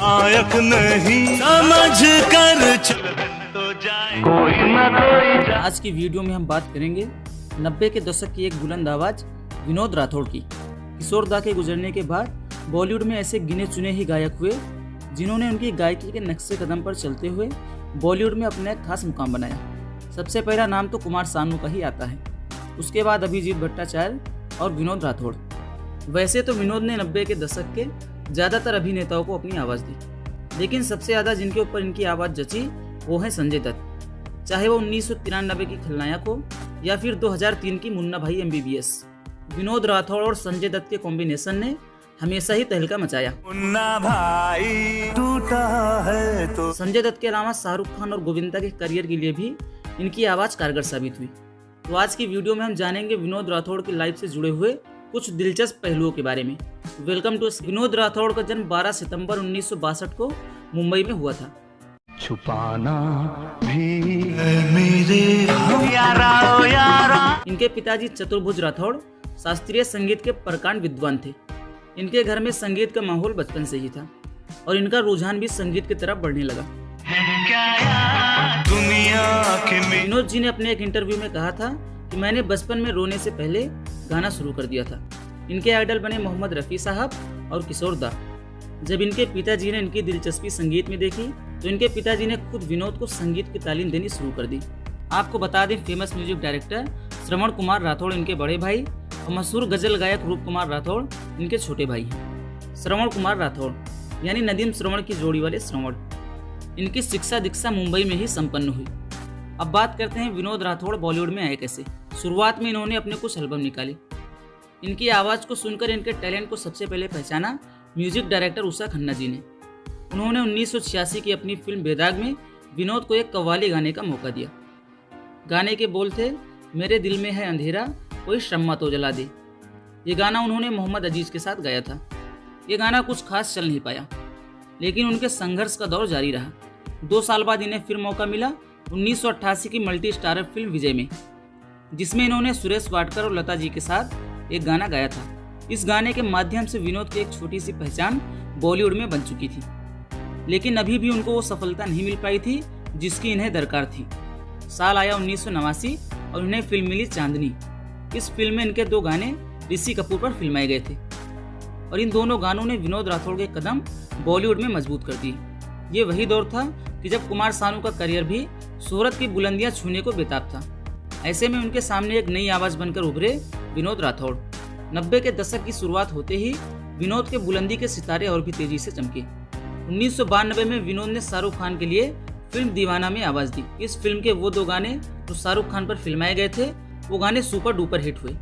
आयक नहीं समझ कर चल तो जाए कोई ना कोई। आज की वीडियो में हम बात करेंगे 90 के दशक की एक बुलंद आवाज विनोद राठौड़ की। किशोर दा के गुजरने के बाद बॉलीवुड में ऐसे गिने चुने ही गायक हुए जिन्होंने उनकी गायकी के नक्शे कदम पर चलते हुए बॉलीवुड में अपना एक खास मुकाम बनाया। सबसे पहला नाम तो कुमार सानू का ही आता है, उसके बाद अभिजीत भट्टाचार्य और विनोद राठौड़। वैसे तो विनोद ने 90 के दशक के ज़्यादातर अभिनेताओं को अपनी आवाज़ दी, लेकिन सबसे ज़्यादा जिनके ऊपर इनकी आवाज़ जची वो है संजय दत्त। चाहे वो 1993 की खलनायक हो या फिर 2003 की मुन्ना भाई MBBS, विनोद राठौड़ और संजय दत्त के कॉम्बिनेशन ने हमेशा ही तहलका मचाया। मुन्ना भाई टूटा है तो संजय दत्त के अलावा शाहरुख खान और गोविंदा के करियर के लिए भी इनकी आवाज़ कारगर साबित हुई। तो आज की वीडियो में हम जानेंगे विनोद राठौड़ की लाइफ से जुड़े हुए कुछ दिलचस्प पहलुओं के बारे में। Welcome to. विनोद राठौड़ का जन्म 12 सितंबर 1962 को मुंबई में हुआ था। छुपाना भी मेरे यारा। इनके पिताजी चतुर्भुज राठौड़ शास्त्रीय संगीत के प्रकांड विद्वान थे। इनके घर में संगीत का माहौल बचपन से ही था और इनका रुझान भी संगीत की तरफ बढ़ने लगा। विनोद जी ने अपने एक इंटरव्यू में कहा था कि मैंने बचपन में रोने से पहले गाना शुरू कर दिया था। इनके आइडल बने मोहम्मद रफ़ी साहब और किशोर दा। जब इनके पिताजी ने इनकी दिलचस्पी संगीत में देखी तो इनके पिताजी ने खुद विनोद को संगीत की तालीम देनी शुरू कर दी। आपको बता दें, famous music director Shravan Kumar Rathore इनके बड़े भाई और मशहूर गजल गायक रूप कुमार राठौड़ इनके छोटे भाई हैं। श्रवण कुमार राठौड़ यानी नदीम श्रवण की जोड़ी वाले श्रवण। इनकी शिक्षा दीक्षा मुंबई में ही संपन्न हुई। अब बात करते हैं विनोद राठौड़ बॉलीवुड में आए कैसे। शुरुआत में इन्होंने अपने कुछ एल्बम निकाले। इनकी आवाज़ को सुनकर इनके टैलेंट को सबसे पहले पहचाना म्यूजिक डायरेक्टर उषा खन्ना जी ने। उन्होंने 1986 की अपनी फिल्म बेदाग में विनोद को एक कव्वाली गाने का मौका दिया। गाने के बोल थे, मेरे दिल में है अंधेरा कोई शम्मा तो जला दे। ये गाना उन्होंने मोहम्मद अजीज के साथ गाया था। ये गाना कुछ खास चल नहीं पाया, लेकिन उनके संघर्ष का दौर जारी रहा। 2 साल बाद इन्हें फिर मौका मिला 1988 की मल्टी स्टारर फिल्म विजय में, जिसमें इन्होंने सुरेश वाडकर और लता जी के साथ एक गाना गाया था। इस गाने के माध्यम से विनोद की एक छोटी सी पहचान बॉलीवुड में बन चुकी थी, लेकिन अभी भी उनको वो सफलता नहीं मिल पाई थी जिसकी इन्हें दरकार थी। साल आया 1989 और इन्हें फिल्म मिली चांदनी। इस फिल्म में इनके 2 गाने ऋषि कपूर पर फिल्माए गए थे और इन दोनों गानों ने विनोद राठौड़ के कदम बॉलीवुड में मजबूत कर दिए। ये वही दौर था कि जब कुमार सानू का करियर भी शोहरत की बुलंदियां छूने को बेताब था। ऐसे में उनके सामने एक नई आवाज बनकर उभरे विनोद राठौड़। 90 के दशक की शुरुआत होते ही विनोद के बुलंदी के सितारे और भी तेजी से चमके। 1992 में विनोद ने शाहरुख खान के लिए फिल्म दीवाना में आवाज दी। इस फिल्म के वो 2 गाने जो शाहरुख खान पर फिल्माए गए थे वो गाने सुपर डुपर हिट हुए।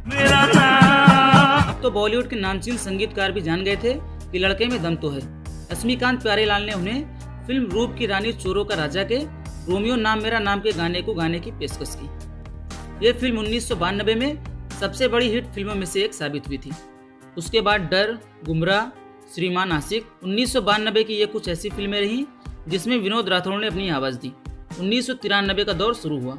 अब तो बॉलीवुड के नामचीन संगीतकार भी जान गए थे कि लड़के में दम तो है। लक्ष्मीकांत प्यारेलाल ने उन्हें फिल्म रूप की रानी चोरों का राजा के रोमियो नाम मेरा नाम के गाने को गाने की पेशकश की। ये फिल्म 1992 में सबसे बड़ी हिट फिल्मों में से एक साबित हुई थी। उसके बाद डर, गुमराह, श्रीमान आशिक। 1992 की ये कुछ ऐसी फिल्में रहीं जिसमें विनोद राठौड़ ने अपनी आवाज़ दी। 1993 का दौर शुरू हुआ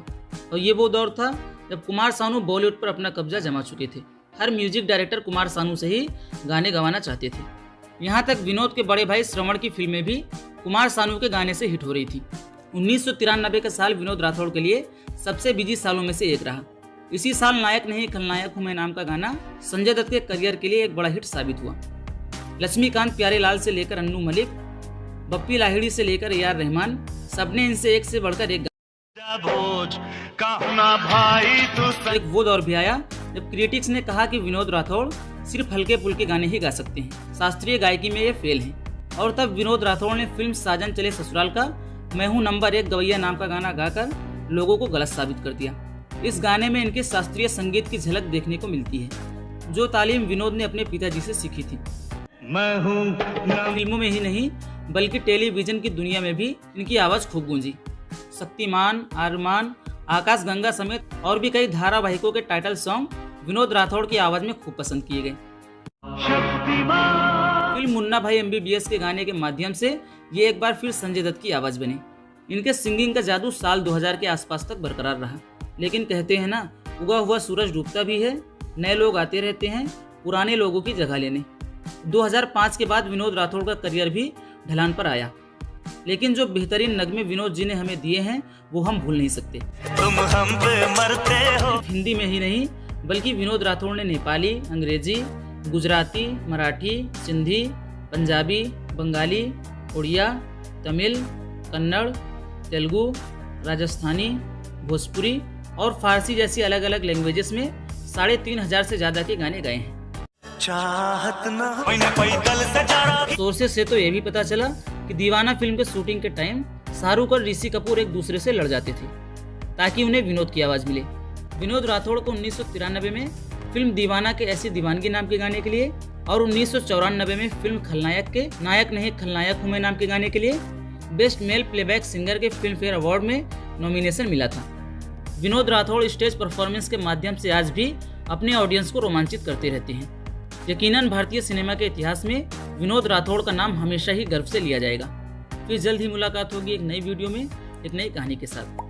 और ये वो दौर था जब कुमार सानू बॉलीवुड पर अपना कब्जा जमा चुके थे। हर म्यूजिक डायरेक्टर कुमार सानू से ही गाने गवाना चाहते थे। यहाँ तक विनोद के बड़े भाई श्रवण की फिल्में भी कुमार सानू के गाने से हिट हो रही थी। 1993 का साल विनोद राठौड़ के लिए सबसे बिजी सालों में से एक रहा। इसी साल नायक नहीं खलनायक हूं मैं नाम का गाना संजय दत्त के करियर के लिए एक बड़ा हिट साबित हुआ। लक्ष्मीकांत प्यारेलाल से लेकर अन्नू मलिक, बप्पी लाहिड़ी से लेकर AR रहमान, सबने इनसे एक से बढ़कर एक एक वो दौर भी आया जब क्रिटिक्स ने कहा कि विनोद राठौड़ सिर्फ हल्के फुल्के गाने ही गा सकते हैं, शास्त्रीय गायकी में ये फेल हैं। और तब विनोद राठौड़ ने फिल्म साजन चले ससुराल का मैं हूं नंबर 1 गवैया नाम का गाना गाकर लोगों को गलत साबित कर दिया। इस गाने में इनके शास्त्रीय संगीत की झलक देखने को मिलती है, जो तालीम विनोद ने अपने पिताजी से सीखी थी। फिल्मों में ही नहीं बल्कि टेलीविजन की दुनिया में भी इनकी आवाज़ खूब गूंजी। शक्तिमान, आरमान, आकाश गंगा समेत और भी कई धारावाहिकों के टाइटल सॉन्ग विनोद राठौड़ की आवाज़ में खूब पसंद किए गए। फिल्म मुन्ना भाई MBBS के गाने के माध्यम से ये एक बार फिर संजय दत्त की आवाज़ बने। इनके सिंगिंग का जादू साल 2000 के आसपास तक बरकरार रहा, लेकिन कहते हैं ना, उगा हुआ सूरज डूबता भी है, नए लोग आते रहते हैं पुराने लोगों की जगह लेने। 2005 के बाद विनोद राठौड़ का करियर भी ढलान पर आया। लेकिन जो बेहतरीन नगमे विनोद जी ने हमें दिए हैं वो हम भूल नहीं सकते। तुम हम पे मरते हो। हिंदी में ही नहीं बल्कि विनोद राठौड़ ने नेपाली, अंग्रेजी, गुजराती, मराठी, सिंधी, पंजाबी, बंगाली, उड़िया, तमिल, कन्नड़, तेलुगु, राजस्थानी, भोजपुरी और फारसी जैसी अलग अलग लैंग्वेजेस में 3,500 से ज़्यादा के गाने गाए हैं। चाहत न पैदल से जा रहा। सोर्सेस से तो ये भी पता चला कि दीवाना फिल्म के शूटिंग के टाइम शाहरुख और ऋषि कपूर एक दूसरे से लड़ जाते थे ताकि उन्हें विनोद की आवाज़ मिले। विनोद राठौड़ को 1993 में फिल्म दीवाना के ऐसी दीवानगी नाम के गाने के लिए और 1994 में फिल्म खलनायक के नायक नहीं खलनायक हूं मैं नाम के गाने के लिए बेस्ट मेल प्लेबैक सिंगर के फिल्म फेयर अवार्ड में नॉमिनेशन मिला था। विनोद राठौड़ स्टेज परफॉर्मेंस के माध्यम से आज भी अपने ऑडियंस को रोमांचित करते रहते हैं। यकीनन भारतीय सिनेमा के इतिहास में विनोद राठौड़ का नाम हमेशा ही गर्व से लिया जाएगा। फिर जल्द ही मुलाकात होगी एक नई वीडियो में एक नई कहानी के साथ।